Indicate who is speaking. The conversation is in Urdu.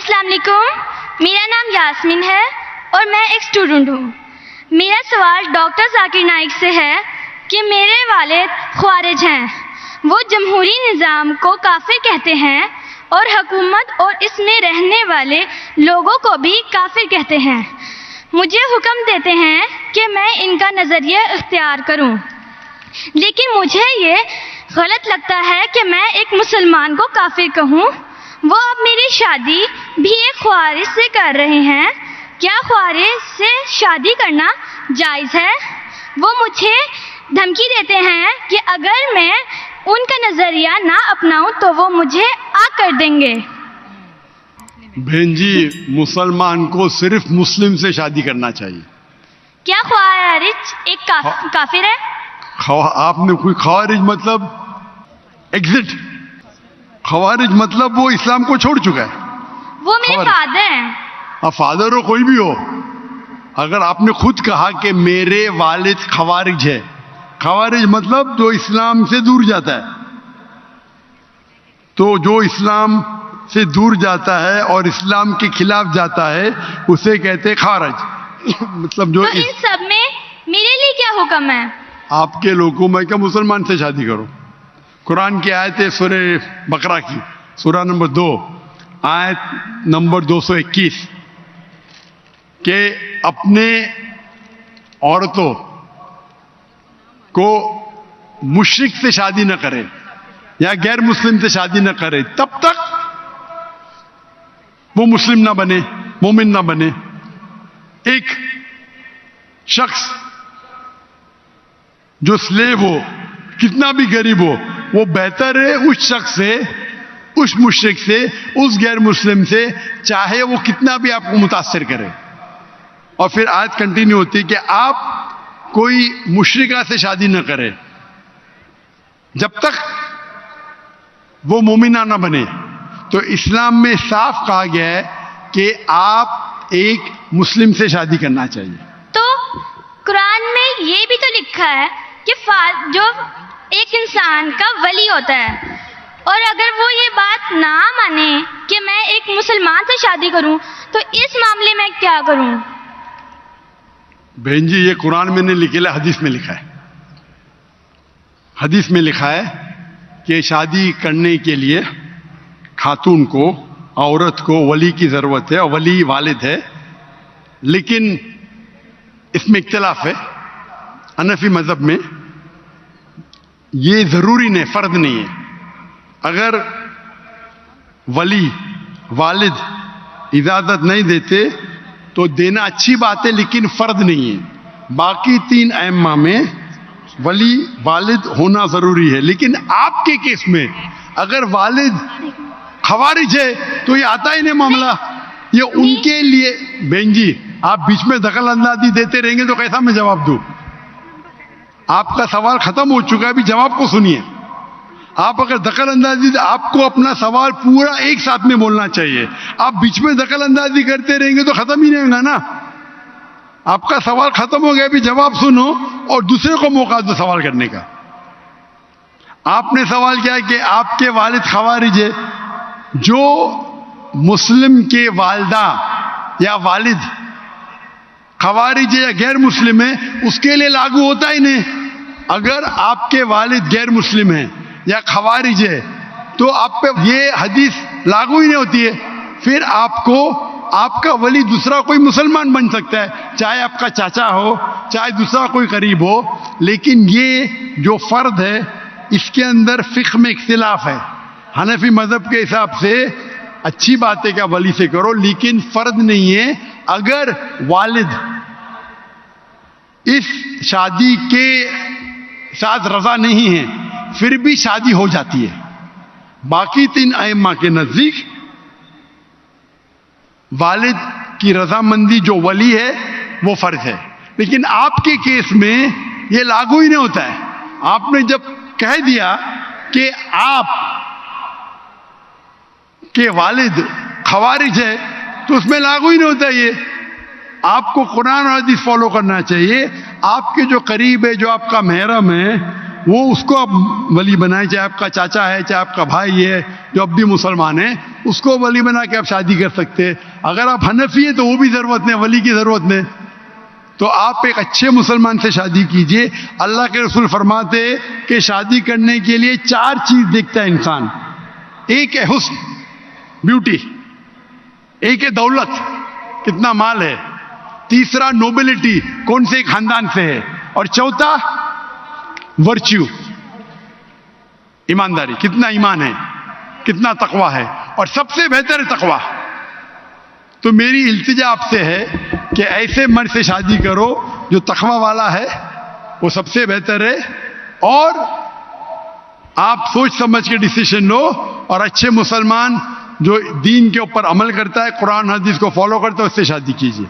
Speaker 1: السلام علیکم. میرا نام یاسمین ہے اور میں ایک اسٹوڈنٹ ہوں. میرا سوال ڈاکٹر ذاکر نائک سے ہے کہ میرے والد خوارج ہیں. وہ جمہوری نظام کو کافر کہتے ہیں اور حکومت اور اس میں رہنے والے لوگوں کو بھی کافر کہتے ہیں. مجھے حکم دیتے ہیں کہ میں ان کا نظریہ اختیار کروں، لیکن مجھے یہ غلط لگتا ہے کہ میں ایک مسلمان کو کافر کہوں. وہ اب میری شادی بھی ایک خوارج سے کر رہے ہیں. کیا خوارج سے شادی کرنا جائز ہے؟ وہ مجھے دھمکی دیتے ہیں کہ اگر میں ان کا نظریہ نہ اپناؤں تو وہ مجھے آگ کر دیں گے.
Speaker 2: بہن جی، مسلمان کو صرف مسلم سے شادی کرنا چاہیے.
Speaker 1: کیا خوارج ایک کافر ہے؟
Speaker 2: آپ نے کوئی خوارج مطلب ایگزٹ، خوارج مطلب وہ اسلام کو چھوڑ چکا ہے.
Speaker 1: وہ میرے فادر ہیں.
Speaker 2: اب فادر ہو کوئی بھی ہو، اگر آپ نے خود کہا کہ میرے والد خوارج ہے، خوارج مطلب جو اسلام سے دور جاتا ہے، تو جو اسلام سے دور جاتا ہے اور اسلام کے خلاف جاتا ہے اسے کہتے خوارج. مطلب جو
Speaker 1: تو ان سب میں میرے لیے کیا حکم ہے؟
Speaker 2: آپ کے لوگوں میں کیا مسلمان سے شادی کرو. قرآن کی آیت ہے سورہ بقرہ کی، سورہ نمبر 2 آیت نمبر 221 کہ اپنے عورتوں کو مشرک سے شادی نہ کرے یا غیر مسلم سے شادی نہ کرے تب تک وہ مسلم نہ بنے، مومن نہ بنے. ایک شخص جو سلیو ہو، کتنا بھی غریب ہو، وہ بہتر ہے اس شخص سے، اس مشرک سے، اس غیر مسلم سے، چاہے وہ کتنا بھی آپ کو متاثر کرے. اور پھر آیت کنٹینیو ہوتی ہے کہ آپ کوئی مشرکہ سے شادی نہ کرے جب تک وہ مومنہ نہ بنے. تو اسلام میں صاف کہا گیا ہے کہ آپ ایک مسلم سے شادی کرنا چاہیے.
Speaker 1: تو قرآن میں یہ بھی تو لکھا ہے کہ جو ایک انسان کا ولی ہوتا ہے، اور اگر وہ یہ بات نہ مانے کہ میں ایک مسلمان سے شادی کروں تو اس معاملے میں کیا کروں؟
Speaker 2: بہن جی، یہ قرآن میں نہیں لکھا ہے، حدیث میں لکھا ہے. حدیث میں لکھا ہے کہ شادی کرنے کے لیے خاتون کو، عورت کو ولی کی ضرورت ہے، اور ولی والد ہے. لیکن اس میں اختلاف ہے. حنفی مذہب میں یہ ضروری نہیں، فرض نہیں ہے. اگر ولی والد اجازت نہیں دیتے تو دینا اچھی بات ہے، لیکن فرض نہیں ہے. باقی 3 ائمہ میں ولی والد ہونا ضروری ہے. لیکن آپ کے کیس میں اگر والد خوارج ہے تو یہ آتا ہی نہیں معاملہ. یہ ان کے لیے بہن جی، آپ بیچ میں دخل اندازی دیتے رہیں گے تو کیسا میں جواب دوں؟ آپ کا سوال ختم ہو چکا ہے، ابھی جواب کو سنیے. آپ اگر دخل اندازی، آپ کو اپنا سوال پورا ایک ساتھ میں بولنا چاہیے. آپ بیچ میں دخل اندازی کرتے رہیں گے تو ختم ہی نہیں ہوگا نا. آپ کا سوال ختم ہو گیا، ابھی جواب سنو اور دوسرے کو موقع دو سوال کرنے کا. آپ نے سوال کیا کہ آپ کے والد خوارج ہے. جو مسلم کے والدہ یا والد خوارج ہے یا غیر مسلم ہے اس کے لیے لاگو ہوتا ہی نہیں. اگر آپ کے والد غیر مسلم ہیں یا خوارج ہے تو آپ پہ یہ حدیث لاگو ہی نہیں ہوتی ہے. پھر آپ کو آپ کا ولی دوسرا کوئی مسلمان بن سکتا ہے، چاہے آپ کا چاچا ہو، چاہے دوسرا کوئی قریب ہو. لیکن یہ جو فرد ہے اس کے اندر فقہ میں اختلاف ہے. حنفی مذہب کے حساب سے اچھی بات ہے کہ ولی سے کرو، لیکن فرض نہیں ہے. اگر والد اس شادی کے ساتھ رضا نہیں ہے پھر بھی شادی ہو جاتی ہے. باقی 3 ائمہ کے نزدیک والد کی رضامندی جو ولی ہے وہ فرض ہے. لیکن آپ کے کیس میں یہ لاگو ہی نہیں ہوتا ہے. آپ نے جب کہہ دیا کہ آپ کے والد خوارج ہے تو اس میں لاگو ہی نہیں ہوتا. یہ آپ کو قرآن اور حدیث فالو کرنا چاہیے. آپ کے جو قریب ہے، جو آپ کا محرم ہے، وہ اس کو آپ ولی بنائیں, چاہے آپ کا چاچا ہے, چاہے آپ کا بھائی ہے جو اب بھی مسلمان ہے, اس کو ولی بنا کے آپ شادی کر سکتے. اگر آپ حنفی ہیں تو وہ بھی ضرورت نہیں, ولی کی ضرورت نہیں. تو آپ ایک اچھے مسلمان سے شادی کیجئے. اللہ کے رسول فرماتے کہ شادی کرنے کے لیے 4 چیز دیکھتا ہے انسان. ایک ہے حسن, بیوٹی. ایک ہے دولت, کتنا مال ہے. تیسرا نوبلٹی, کون سے خاندان سے ہے. اور چوتھا ورچیو, ایمانداری, کتنا ایمان ہے, کتنا تقوی ہے. اور سب سے بہتر ہے تقوی. تو میری التجا آپ سے ہے کہ ایسے مرد سے شادی کرو جو تقوی والا ہے, وہ سب سے بہتر ہے. اور آپ سوچ سمجھ کے ڈیسیشن لو, اور اچھے مسلمان جو دین کے اوپر عمل کرتا ہے, قرآن حدیث کو فالو کرتا ہے, اس سے شادی کیجیے.